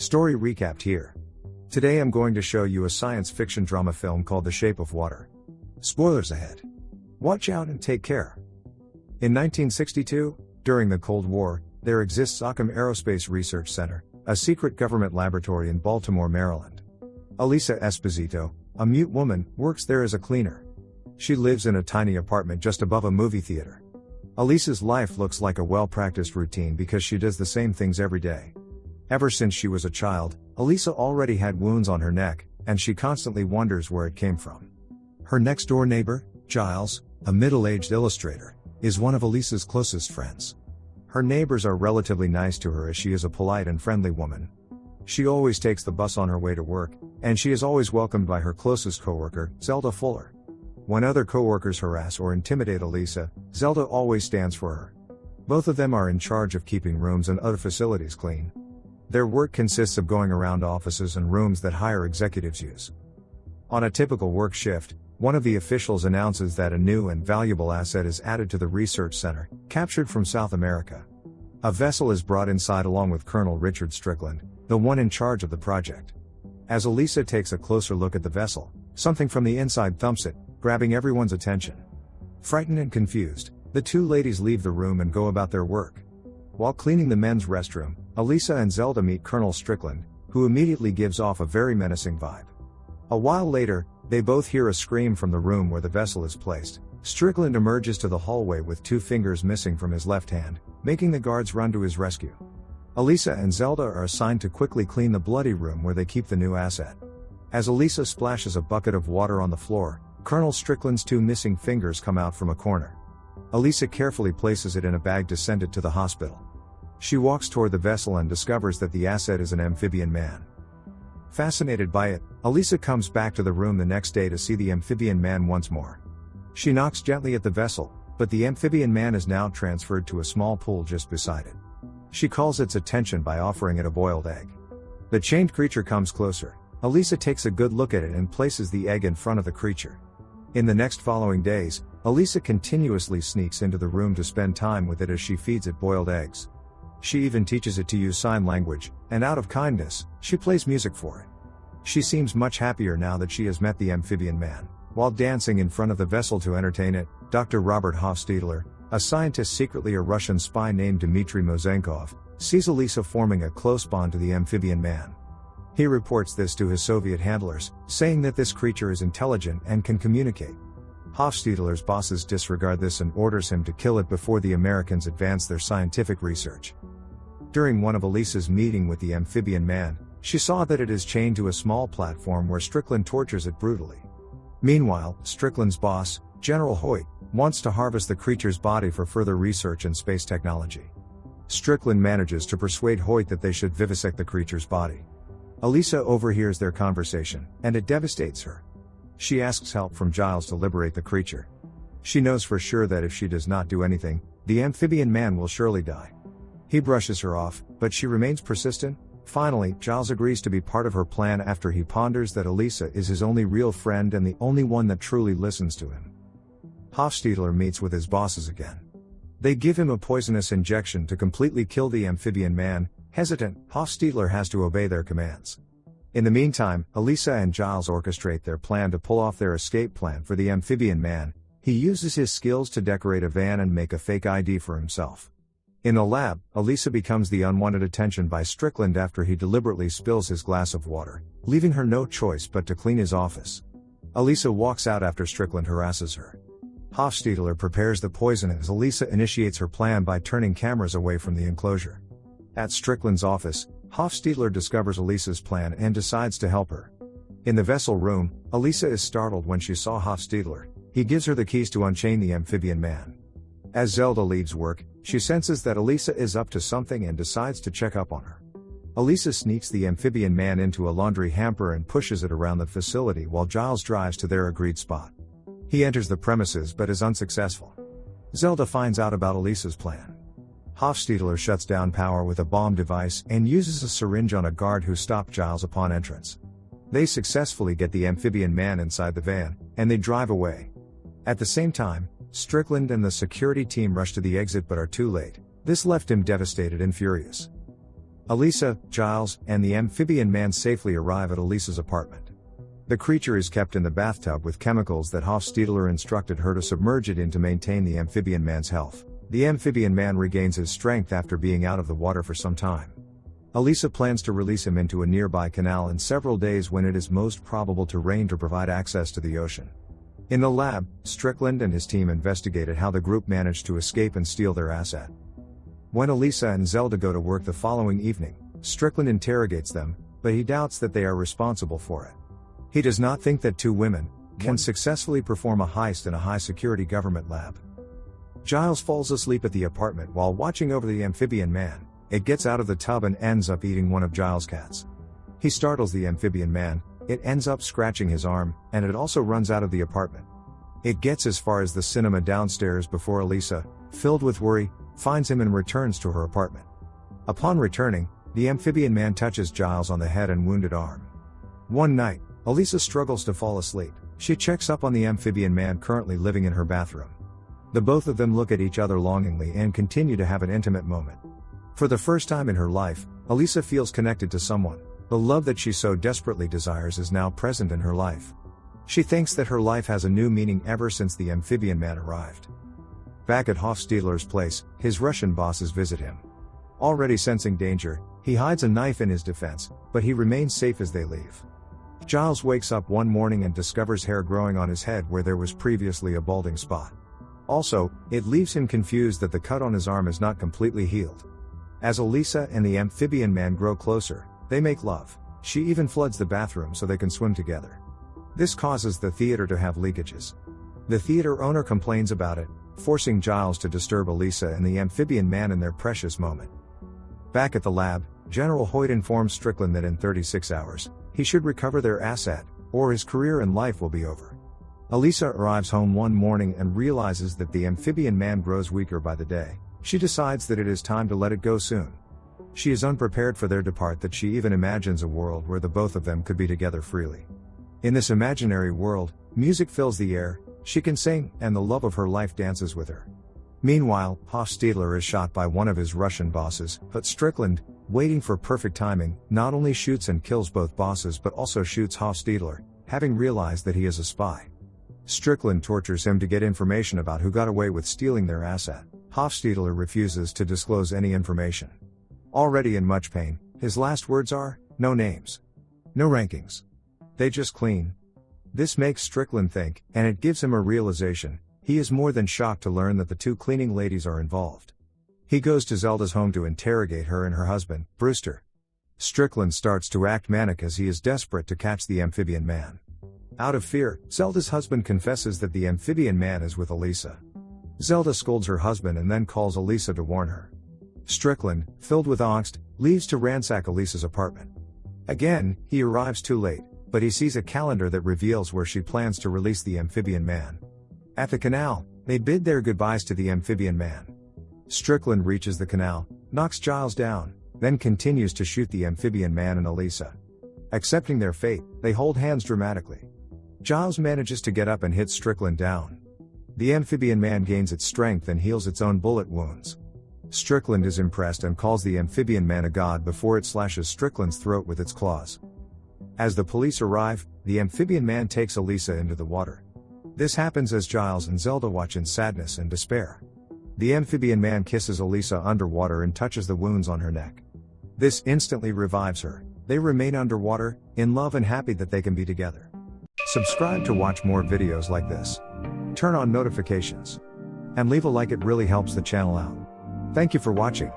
Story recapped here. Today I'm going to show you a science fiction drama film called The Shape of Water. Spoilers ahead. Watch out and take care. In 1962, during the Cold War, there exists Occam Aerospace Research Center, a secret government laboratory in Baltimore, Maryland. Elisa Esposito, a mute woman, works there as a cleaner. She lives in a tiny apartment just above a movie theater. Elisa's life looks like a well-practiced routine because she does the same things every day. Ever since she was a child, Elisa already had wounds on her neck, and she constantly wonders where it came from. Her next-door neighbor, Giles, a middle-aged illustrator, is one of Elisa's closest friends. Her neighbors are relatively nice to her as she is a polite and friendly woman. She always takes the bus on her way to work, and she is always welcomed by her closest coworker, Zelda Fuller. When other coworkers harass or intimidate Elisa, Zelda always stands for her. Both of them are in charge of keeping rooms and other facilities clean. Their work consists of going around offices and rooms that higher executives use. On a typical work shift, one of the officials announces that a new and valuable asset is added to the research center, captured from South America. A vessel is brought inside along with Colonel Richard Strickland, the one in charge of the project. As Elisa takes a closer look at the vessel, something from the inside thumps it, grabbing everyone's attention. Frightened and confused, the two ladies leave the room and go about their work. While cleaning the men's restroom, Elisa and Zelda meet Colonel Strickland, who immediately gives off a very menacing vibe. A while later, they both hear a scream from the room where the vessel is placed. Strickland emerges to the hallway with 2 fingers missing from his left hand, making the guards run to his rescue. Elisa and Zelda are assigned to quickly clean the bloody room where they keep the new asset. As Elisa splashes a bucket of water on the floor, Colonel Strickland's 2 missing fingers come out from a corner. Elisa carefully places it in a bag to send it to the hospital. She walks toward the vessel and discovers that the asset is an amphibian man. Fascinated by it, Elisa comes back to the room the next day to see the amphibian man once more. She knocks gently at the vessel, but the amphibian man is now transferred to a small pool just beside it. She calls its attention by offering it a boiled egg. The chained creature comes closer. Elisa takes a good look at it and places the egg in front of the creature. In the next following days, Elisa continuously sneaks into the room to spend time with it as she feeds it boiled eggs. She even teaches it to use sign language, and out of kindness, she plays music for it. She seems much happier now that she has met the amphibian man. While dancing in front of the vessel to entertain it, Dr. Robert Hofstadler, a scientist secretly a Russian spy named Dmitry Mozenkov, sees Elisa forming a close bond to the amphibian man. He reports this to his Soviet handlers, saying that this creature is intelligent and can communicate. Hofstadler's bosses disregard this and orders him to kill it before the Americans advance their scientific research. During one of Elisa's meeting with the amphibian man, she saw that it is chained to a small platform where Strickland tortures it brutally. Meanwhile, Strickland's boss, General Hoyt, wants to harvest the creature's body for further research in space technology. Strickland manages to persuade Hoyt that they should vivisect the creature's body. Elisa overhears their conversation, and it devastates her. She asks help from Giles to liberate the creature. She knows for sure that if she does not do anything, the amphibian man will surely die. He brushes her off, but she remains persistent. Finally, Giles agrees to be part of her plan after he ponders that Elisa is his only real friend and the only one that truly listens to him. Hofstadler meets with his bosses again. They give him a poisonous injection to completely kill the amphibian man. Hesitant, Hofstadler has to obey their commands. In the meantime, Elisa and Giles orchestrate their plan to pull off their escape plan for the amphibian man. He uses his skills to decorate a van and make a fake ID for himself. In the lab, Elisa becomes the unwanted attention by Strickland after he deliberately spills his glass of water, leaving her no choice but to clean his office. Elisa walks out after Strickland harasses her. Hofstadler prepares the poison as Elisa initiates her plan by turning cameras away from the enclosure. At Strickland's office, Hofstadler discovers Elisa's plan and decides to help her. In the vessel room, Elisa is startled when she saw Hofstadler. He gives her the keys to unchain the amphibian man. As Zelda leaves work, she senses that Elisa is up to something and decides to check up on her. Elisa sneaks the amphibian man into a laundry hamper and pushes it around the facility while Giles drives to their agreed spot. He enters the premises but is unsuccessful. Zelda finds out about Elisa's plan. Hofstadler shuts down power with a bomb device and uses a syringe on a guard who stopped Giles upon entrance. They successfully get the amphibian man inside the van, and they drive away. At the same time, Strickland and the security team rush to the exit but are too late. This left him devastated and furious. Elisa, Giles, and the amphibian man safely arrive at Elisa's apartment. The creature is kept in the bathtub with chemicals that Hofstadler instructed her to submerge it in to maintain the amphibian man's health. The amphibian man regains his strength after being out of the water for some time. Elisa plans to release him into a nearby canal in several days when it is most probable to rain to provide access to the ocean. In the lab, Strickland and his team investigated how the group managed to escape and steal their asset. When Elisa and Zelda go to work the following evening, Strickland interrogates them, but he doubts that they are responsible for it. He does not think that two women can successfully perform a heist in a high-security government lab. Giles falls asleep at the apartment while watching over the amphibian man. It gets out of the tub and ends up eating one of Giles' cats. He startles the amphibian man, it ends up scratching his arm, and it also runs out of the apartment. It gets as far as the cinema downstairs before Elisa, filled with worry, finds him and returns to her apartment. Upon returning, the amphibian man touches Giles on the head and wounded arm. One night, Elisa struggles to fall asleep. She checks up on the amphibian man currently living in her bathroom. The both of them look at each other longingly and continue to have an intimate moment. For the first time in her life, Elisa feels connected to someone. The love that she so desperately desires is now present in her life. She thinks that her life has a new meaning ever since the amphibian man arrived. Back at Hofstadler's place, his Russian bosses visit him. Already sensing danger, he hides a knife in his defense, but he remains safe as they leave. Giles wakes up one morning and discovers hair growing on his head where there was previously a balding spot. Also, it leaves him confused that the cut on his arm is not completely healed. As Elisa and the amphibian man grow closer, they make love. She even floods the bathroom so they can swim together. This causes the theater to have leakages. The theater owner complains about it, forcing Giles to disturb Elisa and the amphibian man in their precious moment. Back at the lab, General Hoyt informs Strickland that in 36 hours, he should recover their asset, or his career and life will be over. Elisa arrives home one morning and realizes that the amphibian man grows weaker by the day. She decides that it is time to let it go soon. She is unprepared for their depart that she even imagines a world where the both of them could be together freely. In this imaginary world, music fills the air, she can sing, and the love of her life dances with her. Meanwhile, Hofstadler is shot by one of his Russian bosses, but Strickland, waiting for perfect timing, not only shoots and kills both bosses but also shoots Hofstadler, having realized that he is a spy. Strickland tortures him to get information about who got away with stealing their asset. Hofstadler refuses to disclose any information. Already in much pain, his last words are, "No names. No rankings. They just clean." This makes Strickland think, and it gives him a realization. He is more than shocked to learn that the two cleaning ladies are involved. He goes to Zelda's home to interrogate her and her husband, Brewster. Strickland starts to act manic as he is desperate to catch the amphibian man. Out of fear, Zelda's husband confesses that the amphibian man is with Elisa. Zelda scolds her husband and then calls Elisa to warn her. Strickland, filled with angst, leaves to ransack Elisa's apartment. Again, he arrives too late, but he sees a calendar that reveals where she plans to release the amphibian man. At the canal, they bid their goodbyes to the amphibian man. Strickland reaches the canal, knocks Giles down, then continues to shoot the amphibian man and Elisa. Accepting their fate, they hold hands dramatically. Giles manages to get up and hits Strickland down. The amphibian man gains its strength and heals its own bullet wounds. Strickland is impressed and calls the amphibian man a god before it slashes Strickland's throat with its claws. As the police arrive, the amphibian man takes Elisa into the water. This happens as Giles and Zelda watch in sadness and despair. The amphibian man kisses Elisa underwater and touches the wounds on her neck. This instantly revives her. They remain underwater, in love and happy that they can be together. Subscribe to watch more videos like this. Turn on notifications. And leave a like, it really helps the channel out. Thank you for watching.